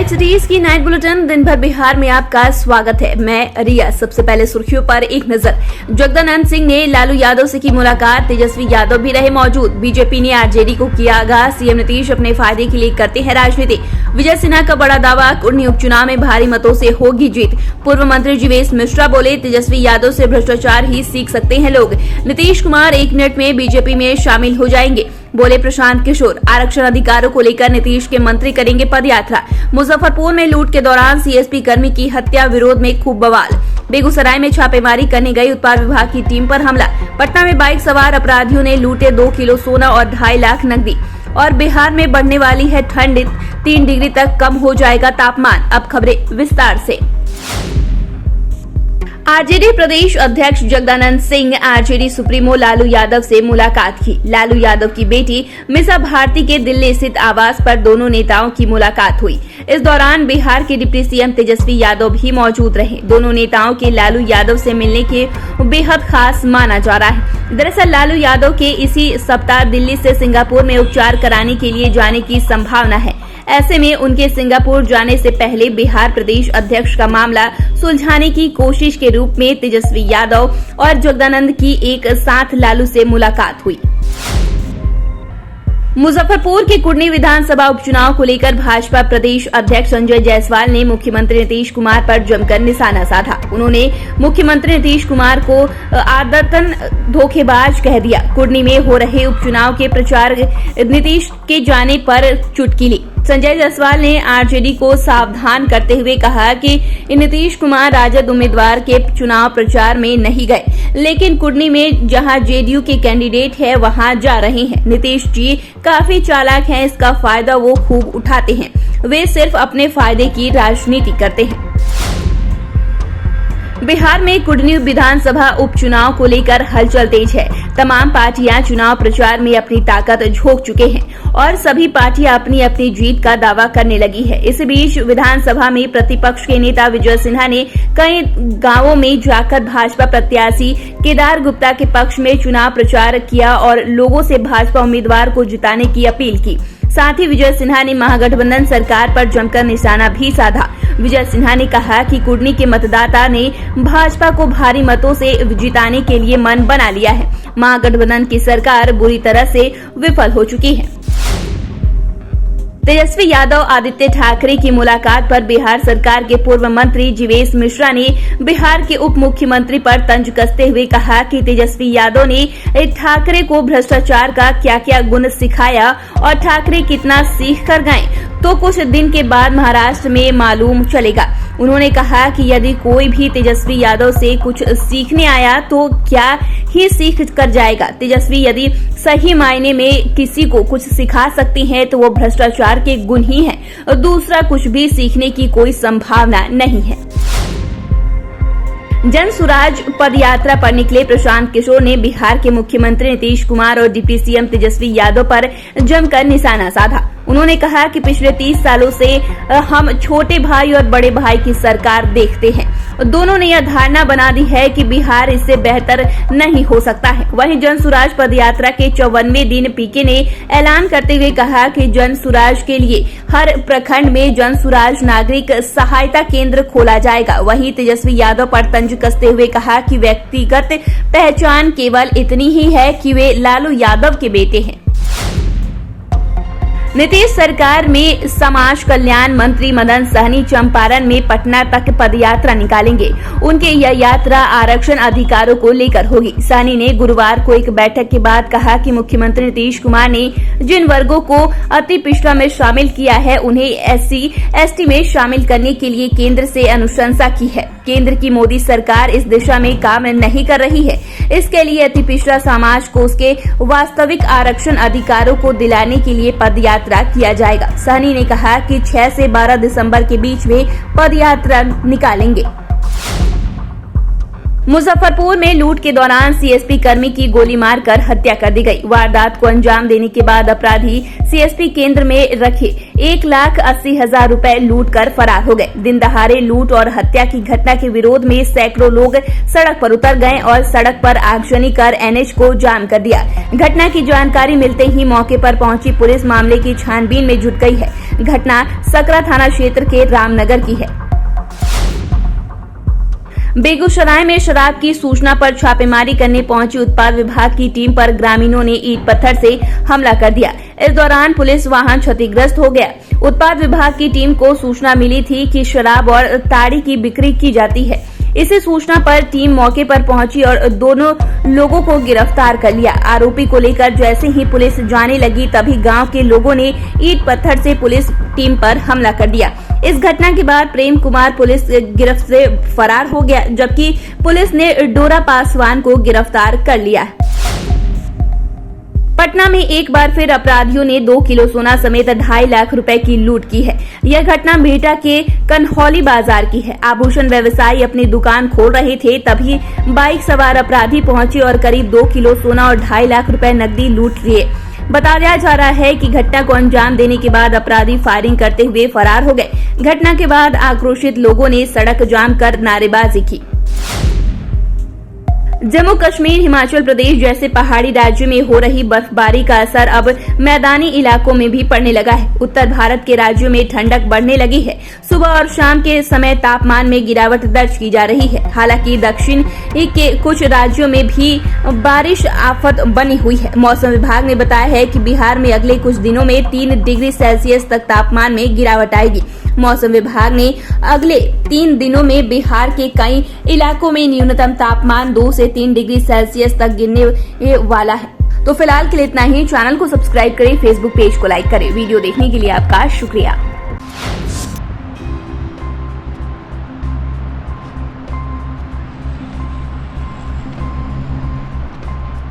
Right cities की night bulletin दिन भर बिहार में आपका स्वागत है। मैं रिया। सबसे पहले सुर्खियों पर एक नजर। जगदानंद सिंह ने लालू यादव से की मुलाकात, तेजस्वी यादव भी रहे मौजूद। बीजेपी ने आरजेडी को किया आगाज, सीएम नीतीश अपने फायदे के लिए करते हैं राजनीति। विजय सिन्हा का बड़ा दावा, कुर्नी उपचुनाव में भारी मतों से होगी जीत। पूर्व मंत्री जीवेश मिश्रा बोले, तेजस्वी यादव से भ्रष्टाचार ही सीख सकते हैं लोग। नीतीश कुमार 1 मिनट में बीजेपी में शामिल हो जाएंगे, बोले प्रशांत किशोर। आरक्षण अधिकारों को लेकर नीतीश के मंत्री करेंगे पदयात्रा। मुजफ्फरपुर में लूट के दौरान सीएसपी कर्मी की हत्या, विरोध में खूब बवाल। बेगूसराय में छापेमारी करने गई उत्पाद विभाग की टीम पर हमला। पटना में बाइक सवार अपराधियों ने लूटे 2 किलो सोना और 2.5 लाख नकदी। और बिहार में बढ़ने वाली है ठंड, 3 डिग्री तक कम हो जाएगा तापमान। अब खबरें विस्तार से। आरजेडी प्रदेश अध्यक्ष जगदानंद सिंह आरजेडी सुप्रीमो लालू यादव से मुलाकात की। लालू यादव की बेटी मिसा भारती के दिल्ली स्थित आवास पर दोनों नेताओं की मुलाकात हुई। इस दौरान बिहार के डिप्टी सीएम तेजस्वी यादव भी मौजूद रहे। दोनों नेताओं के लालू यादव से मिलने के बेहद खास माना जा रहा है। दरअसल लालू यादव के इसी सप्ताह दिल्ली से सिंगापुर में उपचार कराने के लिए जाने की संभावना है। ऐसे में उनके सिंगापुर जाने से पहले बिहार प्रदेश अध्यक्ष का मामला सुलझाने की कोशिश के रूप में तेजस्वी यादव और जगदानंद की एक साथ लालू से मुलाकात हुई। मुजफ्फरपुर के कुर्नी विधानसभा उपचुनाव को लेकर भाजपा प्रदेश अध्यक्ष संजय जायसवाल ने मुख्यमंत्री नीतीश कुमार पर जमकर निशाना साधा। उन्होंने मुख्यमंत्री नीतीश कुमार को आदतन धोखेबाज कह दिया। कुर्नी में हो रहे उपचुनाव के प्रचार नीतीश के जाने पर चुटकी ली। संजय जायसवाल ने आरजेडी को सावधान करते हुए कहा कि नीतीश कुमार राजद उम्मीदवार के चुनाव प्रचार में नहीं गए, लेकिन कुर्नी में जहां जेडीयू के कैंडिडेट है वहां जा रहे हैं। नीतीश जी काफी चालाक हैं, इसका फायदा वो खूब उठाते हैं। वे सिर्फ अपने फायदे की राजनीति करते हैं। बिहार में कुर्नी विधानसभा उपचुनाव को लेकर हलचल तेज है। तमाम पार्टियां चुनाव प्रचार में अपनी ताकत झोंक चुके हैं और सभी पार्टियां अपनी अपनी जीत का दावा करने लगी है। इस बीच विधानसभा में प्रतिपक्ष के नेता विजय सिन्हा ने कई गांवों में जाकर भाजपा प्रत्याशी केदार गुप्ता के पक्ष में चुनाव प्रचार किया और लोगों से भाजपा उम्मीदवार को जिताने की अपील की। साथ ही विजय सिन्हा ने महागठबंधन सरकार पर जमकर निशाना भी साधा। विजय सिन्हा ने कहा कि कुर्नी के मतदाता ने भाजपा को भारी मतों से जिताने के लिए मन बना लिया है। महागठबंधन की सरकार बुरी तरह से विफल हो चुकी है। तेजस्वी यादव आदित्य ठाकरे की मुलाकात पर बिहार सरकार के पूर्व मंत्री जीवेश मिश्रा ने बिहार के उप मुख्यमंत्री पर तंज कसते हुए कहा कि तेजस्वी यादव ने ठाकरे को भ्रष्टाचार का क्या क्या गुण सिखाया और ठाकरे कितना सीख कर गए तो कुछ दिन के बाद महाराष्ट्र में मालूम चलेगा। उन्होंने कहा कि यदि कोई भी तेजस्वी यादव से कुछ सीखने आया तो क्या ही सीख कर जाएगा। तेजस्वी यदि सही मायने में किसी को कुछ सिखा सकती हैं तो वो भ्रष्टाचार के गुण ही हैं और दूसरा कुछ भी सीखने की कोई संभावना नहीं है। जन सुराज पदयात्रा पर निकले प्रशांत किशोर ने बिहार के मुख्यमंत्री नीतीश कुमार और डिप्टी सीएम तेजस्वी यादव पर जमकर निशाना साधा। उन्होंने कहा कि पिछले 30 सालों से हम छोटे भाई और बड़े भाई की सरकार देखते हैं। दोनों ने यह धारणा बना दी है कि बिहार इससे बेहतर नहीं हो सकता है। वहीं जन सुराज पदयात्रा के 54वें दिन पीके ने ऐलान करते हुए कहा कि जन सुराज के लिए हर प्रखंड में जन सुराज नागरिक सहायता केंद्र खोला जाएगा। वहीं तेजस्वी यादव पर तंज कसते हुए कहा कि व्यक्तिगत पहचान केवल इतनी ही है कि वे लालू यादव के बेटे हैं। नीतीश सरकार में समाज कल्याण मंत्री मदन सहनी चंपारण में पटना तक पदयात्रा निकालेंगे। उनकी यह यात्रा आरक्षण अधिकारों को लेकर होगी। सहनी ने गुरुवार को एक बैठक के बाद कहा कि मुख्यमंत्री नीतीश कुमार ने जिन वर्गों को अति पिछड़ा में शामिल किया है उन्हें SC/ST में शामिल करने के लिए केंद्र से अनुशंसा की है। केंद्र की मोदी सरकार इस दिशा में काम नहीं कर रही है। इसके लिए अति पिछड़ा समाज को उसके वास्तविक आरक्षण अधिकारों को दिलाने के लिए पदयात्रा किया जाएगा। सहनी ने कहा कि 6 से 12 दिसंबर के बीच में पदयात्रा निकालेंगे। मुजफ्फरपुर में लूट के दौरान सीएसपी कर्मी की गोली मारकर हत्या कर दी गई। वारदात को अंजाम देने के बाद अपराधी सीएसपी केंद्र में रखे 1,80,000 रुपए लूट कर फरार हो गए। दिन दहाड़े लूट और हत्या की घटना के विरोध में सैकड़ों लोग सड़क पर उतर गए और सड़क पर आगजनी कर एनएच को जाम कर दिया। घटना की जानकारी मिलते ही मौके पर पहुंची पुलिस मामले की छानबीन में जुट गई है। घटना सकरा थाना क्षेत्र के रामनगर की है। बेगूसराय में शराब की सूचना पर छापेमारी करने पहुंची उत्पाद विभाग की टीम पर ग्रामीणों ने ईंट पत्थर से हमला कर दिया। इस दौरान पुलिस वाहन क्षतिग्रस्त हो गया। उत्पाद विभाग की टीम को सूचना मिली थी कि शराब और ताड़ी की बिक्री की जाती है। इसी सूचना पर टीम मौके पर पहुंची और दोनों लोगों को गिरफ्तार कर लिया। आरोपी को लेकर जैसे ही पुलिस जाने लगी तभी गांव के लोगों ने ईंट पत्थर से पुलिस टीम पर हमला कर दिया। इस घटना के बाद प्रेम कुमार पुलिस गिरफ्त से फरार हो गया, जबकि पुलिस ने डोरा पासवान को गिरफ्तार कर लिया। पटना में एक बार फिर अपराधियों ने 2 किलो सोना समेत 2.5 लाख रुपए की लूट की है। यह घटना बिहटा के कन्हौली बाजार की है। आभूषण व्यवसायी अपनी दुकान खोल रहे थे, तभी बाइक सवार अपराधी पहुंचे और करीब 2 किलो सोना और 2.5 लाख रुपए नकदी लूट लिए। बताया जा रहा है कि घटना को अंजाम देने के बाद अपराधी फायरिंग करते हुए फरार हो गए। घटना के बाद आक्रोशित लोगों ने सड़क जाम कर नारेबाजी की। जम्मू कश्मीर, हिमाचल प्रदेश जैसे पहाड़ी राज्यों में हो रही बर्फबारी का असर अब मैदानी इलाकों में भी पड़ने लगा है। उत्तर भारत के राज्यों में ठंडक बढ़ने लगी है। सुबह और शाम के समय तापमान में गिरावट दर्ज की जा रही है। हालांकि दक्षिण के कुछ राज्यों में भी बारिश आफत बनी हुई है। मौसम विभाग ने बताया है कि बिहार में अगले कुछ दिनों में 3 डिग्री सेल्सियस तक तापमान में गिरावट आएगी। मौसम विभाग ने अगले 3 दिनों में बिहार के कई इलाकों में न्यूनतम तापमान 2 से 3 डिग्री सेल्सियस तक गिरने वाला है। तो फिलहाल के लिए इतना ही। चैनल को सब्सक्राइब करें, फेसबुक पेज को लाइक करें। वीडियो देखने के लिए आपका शुक्रिया।